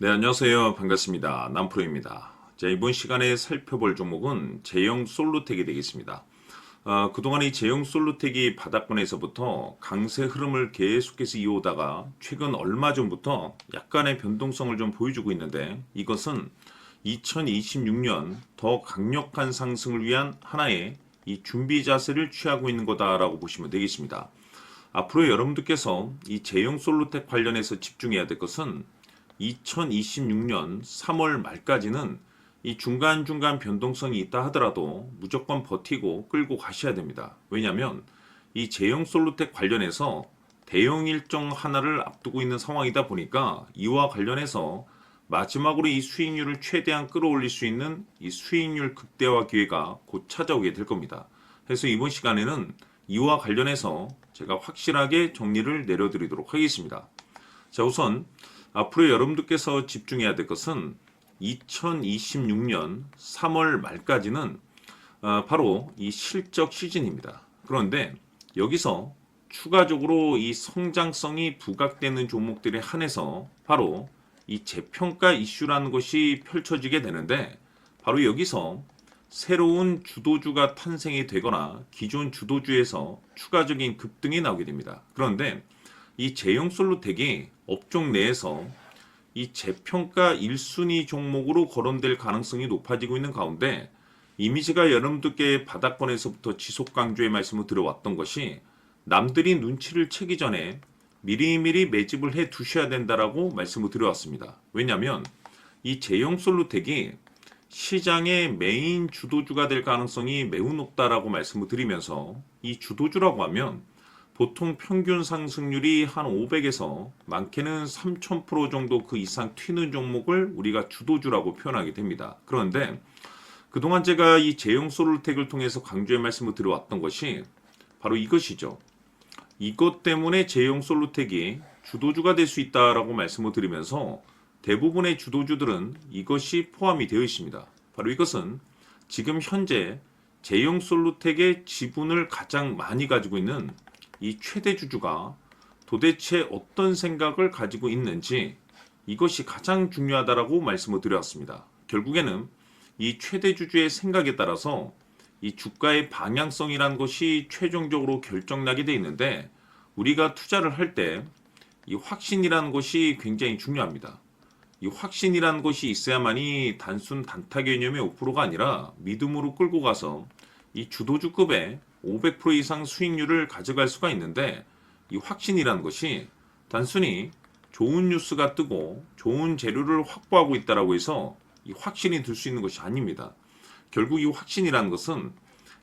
네, 안녕하세요. 반갑습니다. 남프로입니다. 자, 이번 시간에 살펴볼 종목은 제형 솔루텍이 되겠습니다. 그동안 이 제형 솔루텍이 바닥권에서부터 강세 흐름을 계속해서 이어오다가 최근 얼마 전부터 약간의 변동성을 좀 보여주고 있는데, 이것은 2026년 더 강력한 상승을 위한 하나의 이 준비 자세를 취하고 있는 거다라고 보시면 되겠습니다. 앞으로 여러분들께서 이 제형 솔루텍 관련해서 집중해야 될 것은 2026년 3월 말까지는 이 중간중간 변동성이 있다 하더라도 무조건 버티고 끌고 가셔야 됩니다. 왜냐하면 이 제형 솔루텍 관련해서 대형 일정 하나를 앞두고 있는 상황이다 보니까 이와 관련해서 마지막으로 이 수익률을 최대한 끌어올릴 수 있는 이 수익률 극대화 기회가 곧 찾아오게 될 겁니다. 그래서 이번 시간에는 이와 관련해서 제가 확실하게 정리를 내려드리도록 하겠습니다. 자, 우선 앞으로 여러분들께서 집중해야 될 것은 2026년 3월 말까지는 바로 이 실적 시즌입니다. 그런데 여기서 추가적으로 이 성장성이 부각되는 종목들에 한해서 바로 이 재평가 이슈라는 것이 펼쳐지게 되는데, 바로 여기서 새로운 주도주가 탄생이 되거나 기존 주도주에서 추가적인 급등이 나오게 됩니다. 그런데 이 제형 솔루텍이 업종 내에서 이 재평가 1순위 종목으로 거론될 가능성이 높아지고 있는 가운데, 이미지가 여러분들께 바닥권에서부터 지속 강조의 말씀을 드려왔던 것이 남들이 눈치를 채기 전에 미리미리 매집을 해 두셔야 된다라고 말씀을 드려왔습니다. 왜냐하면 이 제형 솔루텍이 시장의 메인 주도주가 될 가능성이 매우 높다라고 말씀을 드리면서, 이 주도주라고 하면 보통 평균 상승률이 한 500에서 많게는 3000% 정도 그 이상 튀는 종목을 우리가 주도주라고 표현하게 됩니다. 그런데 그동안 제가 이 제형 솔루텍을 통해서 강조의 말씀을 드려왔던 것이 바로 이것이죠. 이것 때문에 제형 솔루텍이 주도주가 될 수 있다라고 말씀을 드리면서 대부분의 주도주들은 이것이 포함이 되어 있습니다. 바로 이것은 지금 현재 제형 솔루텍의 지분을 가장 많이 가지고 있는 이 최대 주주가 도대체 어떤 생각을 가지고 있는지, 이것이 가장 중요하다라고 말씀을 드렸습니다. 결국에는 이 최대 주주의 생각에 따라서 이 주가의 방향성이라는 것이 최종적으로 결정나게 되어 있는데, 우리가 투자를 할 때 이 확신이라는 것이 굉장히 중요합니다. 이 확신이라는 것이 있어야만이 단순 단타 개념의 5%가 아니라 믿음으로 끌고 가서 이 주도주급의 500% 이상 수익률을 가져갈 수가 있는데, 이 확신이라는 것이 단순히 좋은 뉴스가 뜨고 좋은 재료를 확보하고 있다라고 해서 이 확신이 들 수 있는 것이 아닙니다. 결국 이 확신이라는 것은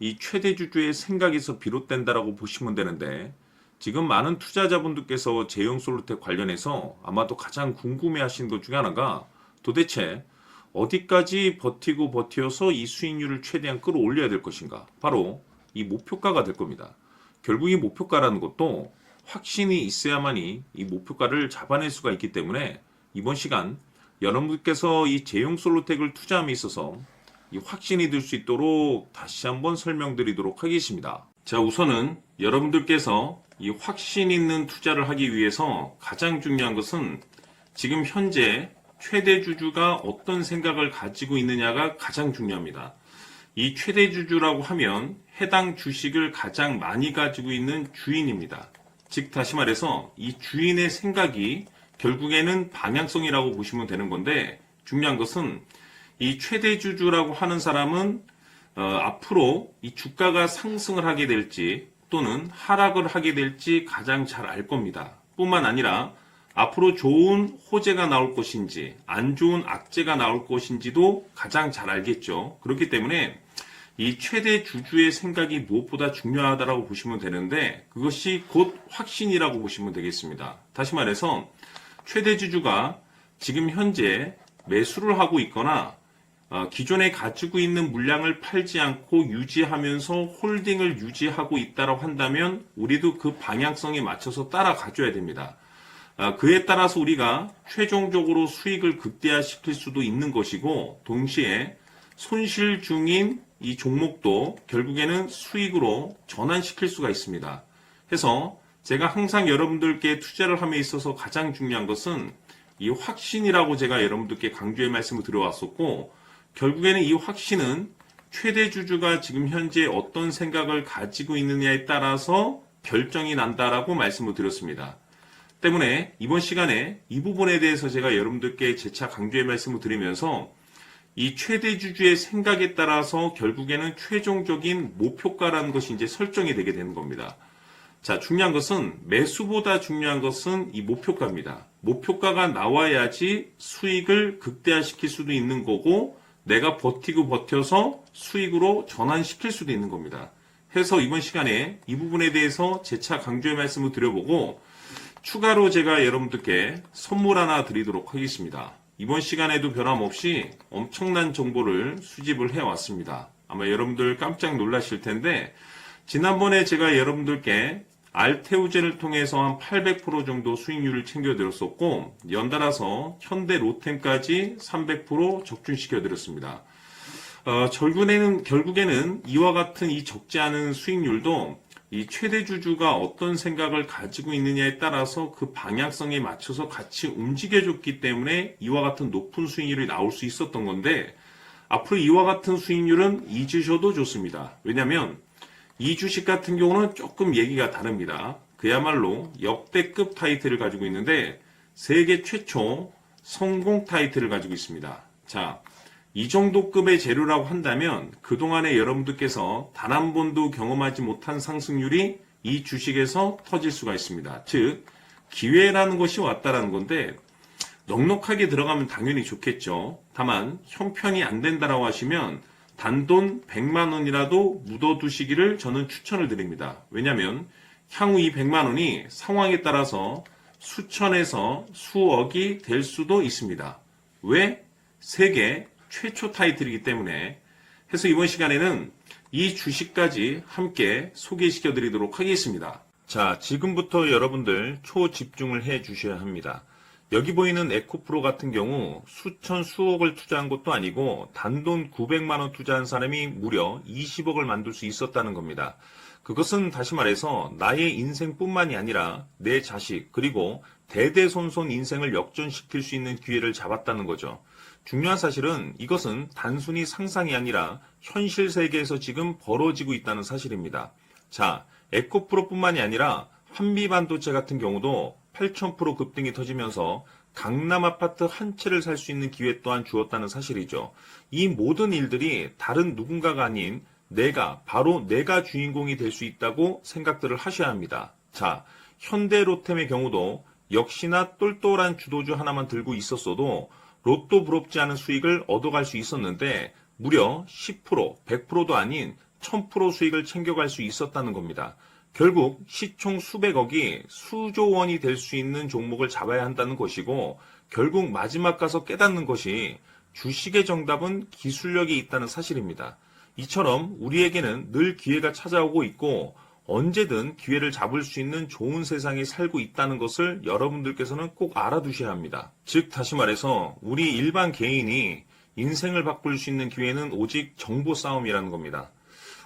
이 최대 주주의 생각에서 비롯된다라고 보시면 되는데, 지금 많은 투자자분들께서 제형 솔루텍 관련해서 아마도 가장 궁금해하시는 것 중에 하나가 도대체 어디까지 버티고 버텨서 이 수익률을 최대한 끌어올려야 될 것인가, 바로 이 목표가가 될 겁니다. 결국 이 목표가라는 것도 확신이 있어야만이 이 목표가를 잡아낼 수가 있기 때문에 이번 시간 여러분들께서 이 제형 솔루텍을 투자함에 있어서 이 확신이 들 수 있도록 다시 한번 설명드리도록 하겠습니다. 자, 우선은 여러분들께서 이 확신 있는 투자를 하기 위해서 가장 중요한 것은 지금 현재 최대 주주가 어떤 생각을 가지고 있느냐가 가장 중요합니다. 이 최대 주주라고 하면 해당 주식을 가장 많이 가지고 있는 주인입니다. 즉 다시 말해서 이 주인의 생각이 결국에는 방향성이라고 보시면 되는 건데, 중요한 것은 이 최대 주주라고 하는 사람은 앞으로 이 주가가 상승을 하게 될지 또는 하락을 하게 될지 가장 잘 알 겁니다. 뿐만 아니라 앞으로 좋은 호재가 나올 것인지 안 좋은 악재가 나올 것인지도 가장 잘 알겠죠. 그렇기 때문에 이 최대 주주의 생각이 무엇보다 중요하다고 보시면 되는데, 그것이 곧 확신이라고 보시면 되겠습니다. 다시 말해서 최대 주주가 지금 현재 매수를 하고 있거나 기존에 가지고 있는 물량을 팔지 않고 유지하면서 홀딩을 유지하고 있다고 한다면 우리도 그 방향성에 맞춰서 따라가줘야 됩니다. 그에 따라서 우리가 최종적으로 수익을 극대화시킬 수도 있는 것이고, 동시에 손실 중인 이 종목도 결국에는 수익으로 전환시킬 수가 있습니다. 해서 제가 항상 여러분들께 투자를 함에 있어서 가장 중요한 것은 이 확신이라고 제가 여러분들께 강조의 말씀을 드려왔었고, 결국에는 이 확신은 최대 주주가 지금 현재 어떤 생각을 가지고 있느냐에 따라서 결정이 난다라고 말씀을 드렸습니다. 때문에 이번 시간에 이 부분에 대해서 제가 여러분들께 재차 강조의 말씀을 드리면서 이 최대 주주의 생각에 따라서 결국에는 최종적인 목표가라는 것이 이제 설정이 되게 되는 겁니다. 자, 중요한 것은 매수보다 중요한 것은 이 목표가입니다. 목표가가 나와야지 수익을 극대화시킬 수도 있는 거고 내가 버티고 버텨서 수익으로 전환시킬 수도 있는 겁니다. 해서 이번 시간에 이 부분에 대해서 재차 강조의 말씀을 드려보고 추가로 제가 여러분들께 선물 하나 드리도록 하겠습니다. 이번 시간에도 변함없이 엄청난 정보를 수집을 해왔습니다. 아마 여러분들 깜짝 놀라실 텐데 지난번에 제가 여러분들께 알테우제를 통해서 한 800% 정도 수익률을 챙겨드렸었고 연달아서 현대 로템까지 300% 적중시켜드렸습니다. 결국에는 이와 같은 이 적지 않은 수익률도 이 최대 주주가 어떤 생각을 가지고 있느냐에 따라서 그 방향성에 맞춰서 같이 움직여줬기 때문에 이와 같은 높은 수익률이 나올 수 있었던 건데 앞으로 이와 같은 수익률은 잊으셔도 좋습니다. 왜냐하면 이 주식 같은 경우는 조금 얘기가 다릅니다. 그야말로 역대급 타이틀을 가지고 있는데 세계 최초 성공 타이틀을 가지고 있습니다. 자, 이 정도 급의 재료라고 한다면 그동안에 여러분들께서 단 한 번도 경험하지 못한 상승률이 이 주식에서 터질 수가 있습니다. 즉 기회라는 것이 왔다라는 건데 넉넉하게 들어가면 당연히 좋겠죠. 다만 형편이 안 된다라고 하시면 단돈 100만 원이라도 묻어두시기를 저는 추천을 드립니다. 왜냐하면 향후 이 100만 원이 상황에 따라서 수천에서 수억이 될 수도 있습니다. 왜? 세계 최초 타이틀이기 때문에. 해서 이번 시간에는 이 주식까지 함께 소개시켜 드리도록 하겠습니다. 자, 지금부터 여러분들 초집중을 해 주셔야 합니다. 여기 보이는 에코프로 같은 경우 수천 수억을 투자한 것도 아니고 단돈 900만 원 투자한 사람이 무려 20억을 만들 수 있었다는 겁니다. 그것은 다시 말해서 나의 인생뿐만이 아니라 내 자식 그리고 대대손손 인생을 역전시킬 수 있는 기회를 잡았다는 거죠. 중요한 사실은 이것은 단순히 상상이 아니라 현실 세계에서 지금 벌어지고 있다는 사실입니다. 자, 에코프로뿐만이 아니라 한미반도체 같은 경우도 8,000% 급등이 터지면서 강남 아파트 한 채를 살 수 있는 기회 또한 주었다는 사실이죠. 이 모든 일들이 다른 누군가가 아닌 바로 내가 주인공이 될 수 있다고 생각들을 하셔야 합니다. 자, 현대로템의 경우도 역시나 똘똘한 주도주 하나만 들고 있었어도 로또 부럽지 않은 수익을 얻어갈 수 있었는데 무려 10%, 100%도 아닌 1000% 수익을 챙겨갈 수 있었다는 겁니다. 결국 시총 수백억이 수조 원이 될 수 있는 종목을 잡아야 한다는 것이고 결국 마지막 가서 깨닫는 것이 주식의 정답은 기술력이 있다는 사실입니다. 이처럼 우리에게는 늘 기회가 찾아오고 있고 언제든 기회를 잡을 수 있는 좋은 세상에 살고 있다는 것을 여러분들께서는 꼭 알아두셔야 합니다. 즉 다시 말해서 우리 일반 개인이 인생을 바꿀 수 있는 기회는 오직 정보 싸움이라는 겁니다.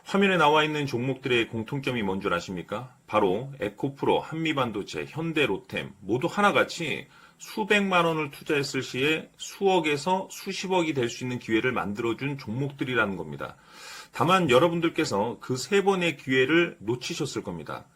화면에 나와 있는 종목들의 공통점이 뭔 줄 아십니까? 바로 에코프로, 한미반도체, 현대로템 모두 하나같이 수백만 원을 투자했을 시에 수억에서 수십억이 될 수 있는 기회를 만들어준 종목들이라는 겁니다. 다만 여러분들께서 그 세 번의 기회를 놓치셨을 겁니다.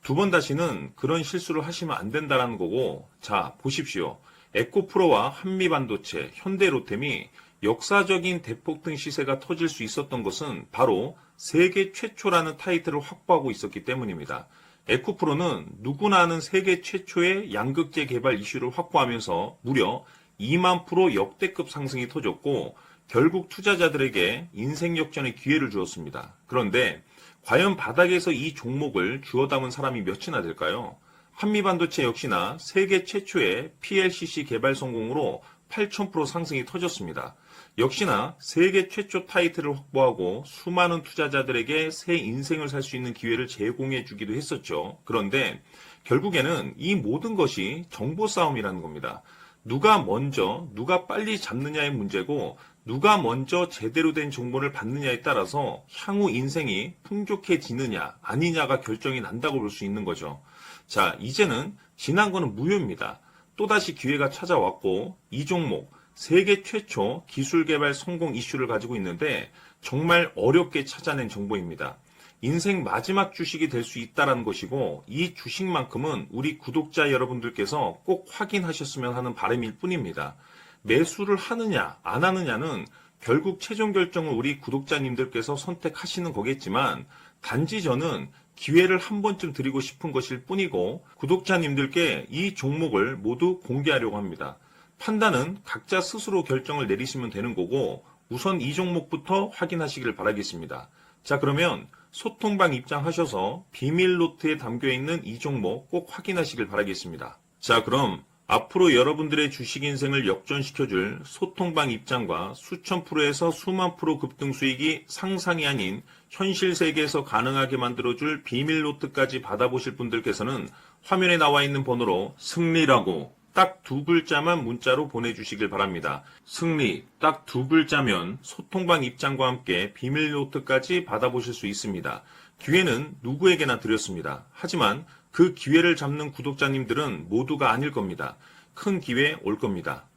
두 번 다시는 그런 실수를 하시면 안 된다는 거고, 자 보십시오. 에코프로와 한미반도체, 현대로템이 역사적인 대폭등 시세가 터질 수 있었던 것은 바로 세계 최초라는 타이틀을 확보하고 있었기 때문입니다. 에코프로는 누구나 아는 세계 최초의 양극재 개발 이슈를 확보하면서 무려 2만 % 역대급 상승이 터졌고 결국 투자자들에게 인생 역전의 기회를 주었습니다. 그런데 과연 바닥에서 이 종목을 주워 담은 사람이 몇이나 될까요? 한미반도체 역시나 세계 최초의 PLCC 개발 성공으로 8,000% 상승이 터졌습니다. 역시나 세계 최초 타이틀을 확보하고 수많은 투자자들에게 새 인생을 살 수 있는 기회를 제공해 주기도 했었죠. 그런데 결국에는 이 모든 것이 정보 싸움이라는 겁니다. 누가 먼저, 누가 빨리 잡느냐의 문제고 누가 먼저 제대로 된 정보를 받느냐에 따라서 향후 인생이 풍족해지느냐 아니냐가 결정이 난다고 볼 수 있는 거죠. 자, 이제는 지난 거는 무효입니다. 또다시 기회가 찾아왔고 이 종목 세계 최초 기술 개발 성공 이슈를 가지고 있는데 정말 어렵게 찾아낸 정보입니다. 인생 마지막 주식이 될 수 있다는 것이고 이 주식만큼은 우리 구독자 여러분들께서 꼭 확인하셨으면 하는 바람일 뿐입니다. 매수를 하느냐 안 하느냐는 결국 최종 결정을 우리 구독자님들께서 선택하시는 거겠지만 단지 저는 기회를 한 번쯤 드리고 싶은 것일 뿐이고 구독자님들께 이 종목을 모두 공개하려고 합니다. 판단은 각자 스스로 결정을 내리시면 되는 거고 우선 이 종목부터 확인하시길 바라겠습니다. 자, 그러면 소통방 입장하셔서 비밀 노트에 담겨있는 이 종목 꼭 확인하시길 바라겠습니다. 자, 그럼 앞으로 여러분들의 주식 인생을 역전시켜줄 소통방 입장과 수천 프로에서 수만 프로 급등 수익이 상상이 아닌 현실 세계에서 가능하게 만들어줄 비밀 노트까지 받아보실 분들께서는 화면에 나와 있는 번호로 승리라고 딱 두 글자만 문자로 보내주시길 바랍니다. 승리 딱 두 글자면 소통방 입장과 함께 비밀 노트까지 받아보실 수 있습니다. 기회는 누구에게나 드렸습니다. 하지만 그 기회를 잡는 구독자님들은 모두가 아닐 겁니다. 큰 기회 올 겁니다.